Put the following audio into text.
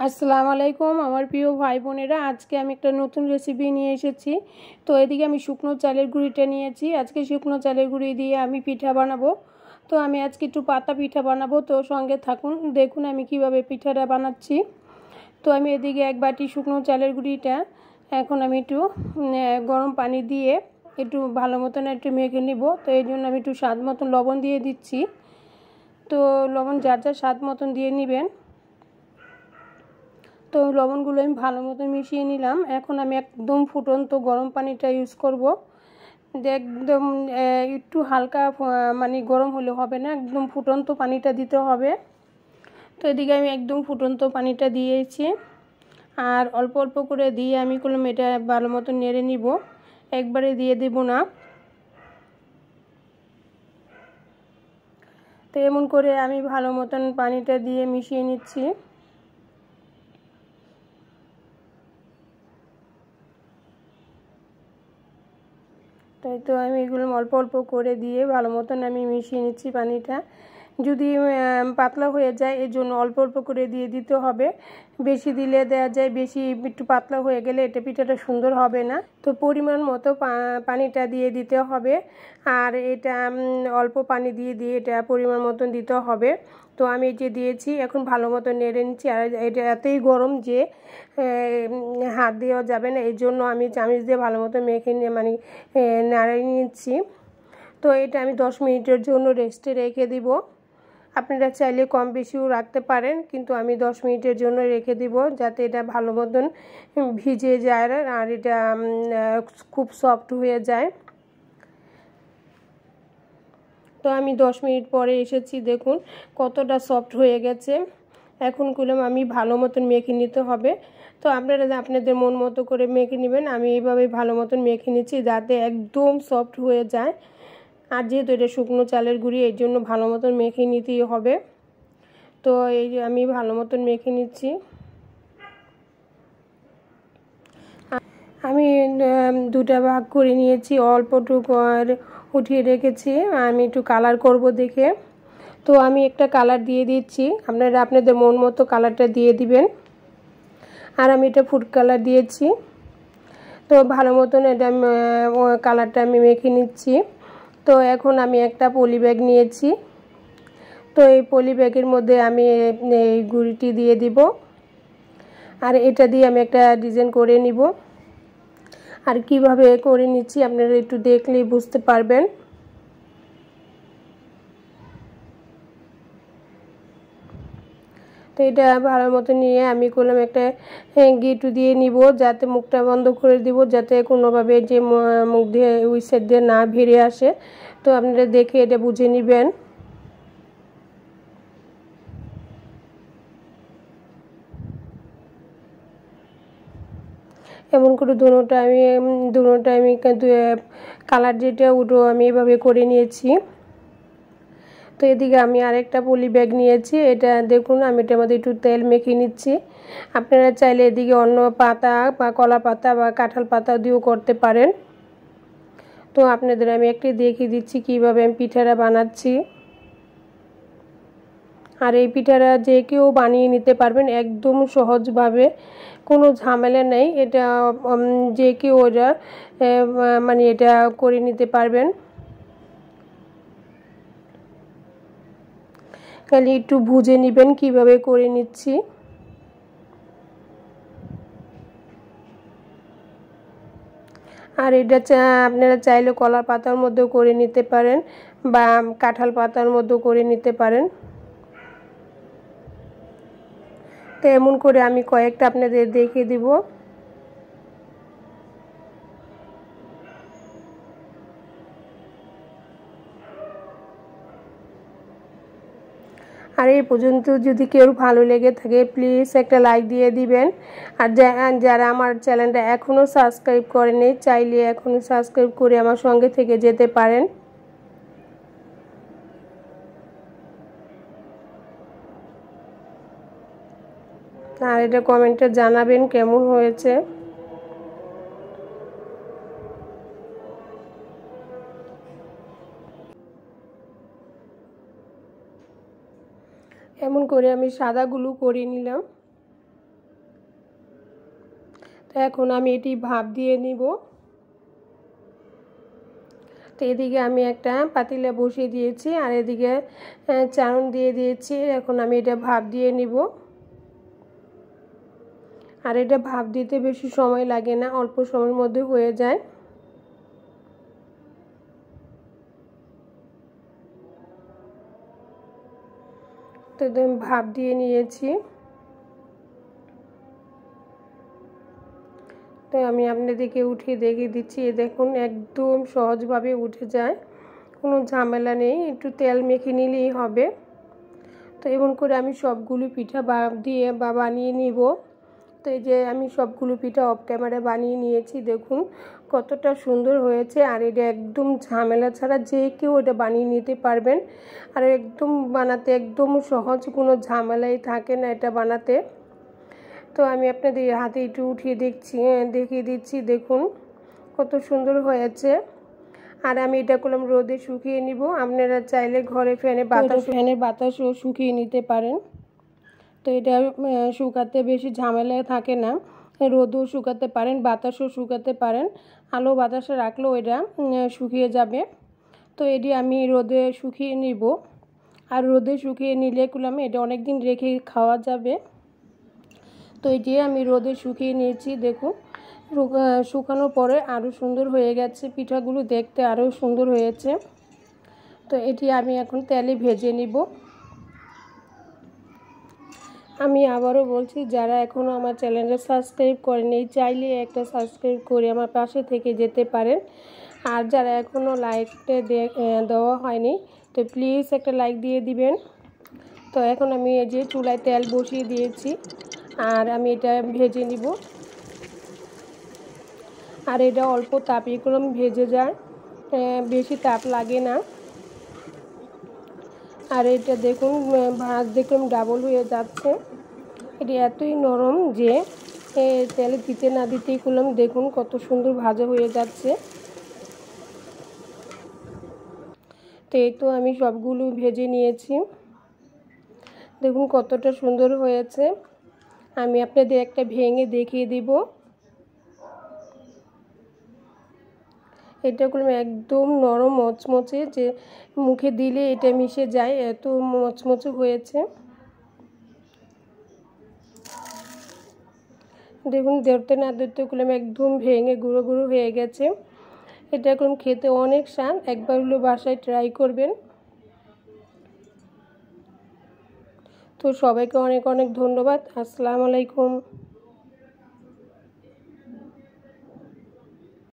আসসালামু আলাইকুম আমার প্রিয় ভাই বোনেরা, আজকে আমি একটা নতুন রেসিপি নিয়ে এসেছি। তো এদিকে আমি শুকনো চালের গুঁড়িটা নিয়েছি। আজকে শুকনো চালের গুঁড়ি দিয়ে আমি পিঠা বানাবো। তো আমি আজকে একটু পাতা পিঠা বানাবো, তো সঙ্গে থাকুন, দেখুন আমি কিভাবে পিঠাটা বানাচ্ছি। তো আমি এদিকে এক বাটি শুকনো চালের গুঁড়িটা এখন আমি একটু গরম পানি দিয়ে একটু ভালো মতন একটু মেখে নিব। তো এই জন্য আমি একটু স্বাদ মতন লবণ দিয়ে দিচ্ছি। তো লবণ যার যার স্বাদ মতন দিয়ে নেবেন। তো লবণগুলো আমি ভালো মতো মিশিয়ে নিলাম। এখন আমি একদম ফুটন্ত গরম পানিটা ইউজ করব। একদম একটু হালকা মানে গরম হলে হবে না, একদম ফুটন্ত পানিটা দিতে হবে। তো এদিকে আমি একদম ফুটন্ত পানিটা দিয়েছি, আর অল্প অল্প করে দিয়ে আমি করলাম এটা ভালো মতো নেড়ে নিব, একবারে দিয়ে দেব না। তো এমন করে আমি ভালো মতন পানিটা দিয়ে মিশিয়ে নিচ্ছি। তাই তো আমি এগুলো অল্প অল্প করে দিয়ে ভালো মতন আমি মিশিয়ে নিচ্ছি পানিটা। যদি পাতলা হয়ে যায় এর জন্য অল্প অল্প করে দিয়ে দিতে হবে, বেশি দিলে দেওয়া যায়, বেশি একটু পাতলা হয়ে গেলে এটা পিঠাটা সুন্দর হবে না। তো পরিমাণ মতো পানিটা দিয়ে দিতে হবে, আর এটা অল্প পানি দিয়ে দিয়ে এটা পরিমাণ মতন দিতে হবে। তো আমি যে দিয়েছি এখন ভালো মতো নেড়ে নিচ্ছি। আর এটা এতই গরম যে হাত দেওয়া যাবে না, এই জন্য আমি চামচ দিয়ে ভালো মতো মেখে নিয়ে মানে নাড়িয়ে নিচ্ছি। তো এটা আমি 10 মিনিটের জন্য রেস্টে রেখে দিব। আপনারা চাইলে কম বেশিও রাখতে পারেন, কিন্তু আমি 10 মিনিটের জন্য রেখে দিব যাতে এটা ভালো মতন ভিজে যায় আর এটা খুব সফট হয়ে যায়। তো আমি 10 মিনিট পরে এসেছি, দেখুন কতটা সফট হয়ে গেছে। এখন করলাম আমি ভালো মতন মেখে নিতে হবে। তো আপনারা আপনাদের মন মতো করে মেখে নেবেন। আমি এইভাবে ভালো মতন মেখে নিচ্ছি যাতে একদম সফট হয়ে যায়। আর যেহেতু এটা শুকনো চালের গুঁড়ি এর জন্য ভালো মতন মেখে নিতেই হবে। তো এই যে আমি ভালো মতন মেখে নিচ্ছি। আমি দুটা ভাগ করে নিয়েছি, অল্পটুকু আর উঠিয়ে রেখেছি আমি একটু কালার করব দেখে। তো আমি একটা কালার দিয়ে দিচ্ছি, আপনারা আপনাদের মন মতো কালারটা দিয়ে দিবেন। আর আমি এটা ফুড কালার দিয়েছি। তো ভালো মতন এটা কালারটা আমি মেখে নিচ্ছি। তো এখন আমি একটা পলি ব্যাগ নিয়েছি। তো এই পলি ব্যাগের মধ্যে আমি এই গুঁড়িটি দিয়ে দিব, আর এটা দিয়ে আমি একটা ডিজাইন করে নিব। আর কিভাবে করে নিচ্ছি আপনারা একটু দেখলেই বুঝতে পারবেন। তো এটা ভালো মতো নিয়ে আমি করলাম একটা গিটু দিয়ে নিব, যাতে মুখটা বন্ধ করে দিব, যাতে কোনোভাবে যে মুখ দিয়ে ওই সাইড দিয়ে না বেরিয়ে আসে। তো আপনারা দেখে এটা বুঝে নেবেন। এমন করে দুটোটা আমি কালার যেটা ওটা আমি এভাবে করে নিয়েছি। তো এদিকে আমি আরেকটা পলি ব্যাগ নিয়েছি, এটা দেখুন আমি এটার মধ্যে একটু তেল মেখে নিচ্ছি। আপনারা চাইলে এদিকে অন্য পাতা বা কলা পাতা বা কাঁঠাল পাতা দিয়েও করতে পারেন। তো আপনাদের আমি একটু দেখিয়ে দিচ্ছি কিভাবে আমি পিঠাটা বানাচ্ছি। আর এই পিঠাটা যে কেউ বানিয়ে নিতে পারবেন একদম সহজভাবে, কোনো ঝামেলা নেই। এটা যে কেউ ওটা মানে এটা করে নিতে পারবেন। খালি একটু বুঝে নেবেন কিভাবে করে নিচ্ছি। আর এটা আপনারা চাইলে কলা পাতার মধ্যেও করে নিতে পারেন বা কাঁঠাল পাতার মধ্যেও করে নিতে পারেন। তো এমন করে আমি কয়েকটা আপনাদের দেখিয়ে দিব। আর এই পর্যন্ত যদি কেউ ভালো লেগে থাকে প্লিজ একটা লাইক দিয়ে দিবেন। আর যারা আমার চ্যানেলটা এখনও সাবস্ক্রাইব করেনি চাইলে এখনও সাবস্ক্রাইব করে আমার সঙ্গে থেকে যেতে পারেন। আর এটা কমেন্টে জানাবেন কেমন হয়েছে। এমন করে আমি সাদাগুলো করে নিলাম। তো এখন আমি এটি ভাপ দিয়ে নিব। তো এদিকে আমি একটা পাতিলা বসিয়ে দিয়েছি আর এদিকে চাউন দিয়ে দিয়েছি। এখন আমি এটা ভাপ দিয়ে নিব। আর এটা ভাপ দিতে বেশি সময় লাগে না, অল্প সময়ের মধ্যে হয়ে যায়। তো একদম ভাপ দিয়ে নিয়েছি। তো আমি আপনাদেরকে উঠিয়ে দেখিয়ে দিচ্ছি। দেখুন একদম সহজভাবে উঠে যায়, কোনো ঝামেলা নেই, একটু তেল মেখে নিলেই হবে। তো এমন করে আমি সবগুলো পিঠা ভাপ দিয়ে বানিয়ে নিব। তো এই যে আমি সবগুলো পিঠা অফ ক্যামেরা বানিয়ে নিয়েছি। দেখুন কতটা সুন্দর হয়েছে। আর এটা একদম ঝামেলা ছাড়া যে কেউ এটা বানিয়ে নিতে পারবেন। আর একদম বানাতে একদম সহজ, কোনো ঝামেলাই থাকে না এটা বানাতে। তো আমি আপনাদের হাতে একটু উঠিয়ে দেখিয়ে দিচ্ছি। দেখুন কত সুন্দর হয়েছে। আর আমি এটা করলাম রোদে শুকিয়ে নিব। আপনারা চাইলে ঘরে ফ্যানের বাতাসও শুকিয়ে নিতে পারেন। তো এটা শুকাতে বেশি ঝামেলা থাকে না, রোদও শুকাতে পারেন, বাতাসও শুকাতে পারেন, আলো বাতাসে রাখলেও এটা শুকিয়ে যাবে। তো এটি আমি রোদে শুকিয়ে নিব। আর রোদে শুকিয়ে নিলে করলাম এটা অনেক দিন রেখে খাওয়া যাবে। তো এটি আমি রোদে শুকিয়ে নিয়েছি। দেখুন শুকানোর পরে আরও সুন্দর হয়ে গেছে, পিঠাগুলো দেখতে আরও সুন্দর হয়েছে। তো এটি আমি এখন তেলে ভেজে নিব। আমি আবারও বলছি, যারা এখনও আমার চ্যানেলটা সাবস্ক্রাইব করেনি চাইলে একটা সাবস্ক্রাইব করে আমার পাশে থেকে যেতে পারেন। আর যারা এখনও লাইকটা দেওয়া হয়নি তো প্লিজ একটা লাইক দিয়ে দিবেন। তো এখন আমি এই যে চুলায় তেল বসিয়ে দিয়েছি আর আমি এটা ভেজে নিব। আর এটা অল্প তাপে করলাম ভেজে যায়, বেশি তাপ লাগে না। আর এটা দেখুন ভাত দেখলাম ডাবল হয়ে যাচ্ছে। এটি এতই নরম যে তেলে দিতে না দিতেই করলাম দেখুন কত সুন্দর ভাজা হয়ে যাচ্ছে। তো এই তো আমি সবগুলো ভেজে নিয়েছি। দেখুন কতটা সুন্দর হয়েছে। আমি আপনাদের একটা ভেঙে দেখিয়ে দিব। এটা করলাম একদম নরম মচমচে, যে মুখে দিলে এটা মিশে যায়, এত মচমচে হয়েছে। দেখুন ধরতে না ধরতে করলাম একদম ভেঙে গুঁড়ো গুঁড়ো হয়ে গেছে। এটা করলাম খেতে অনেক স্বাদ, একবার হলো বাসায় ট্রাই করবেন। তো সবাইকে অনেক অনেক ধন্যবাদ। আসসালামু আলাইকুম।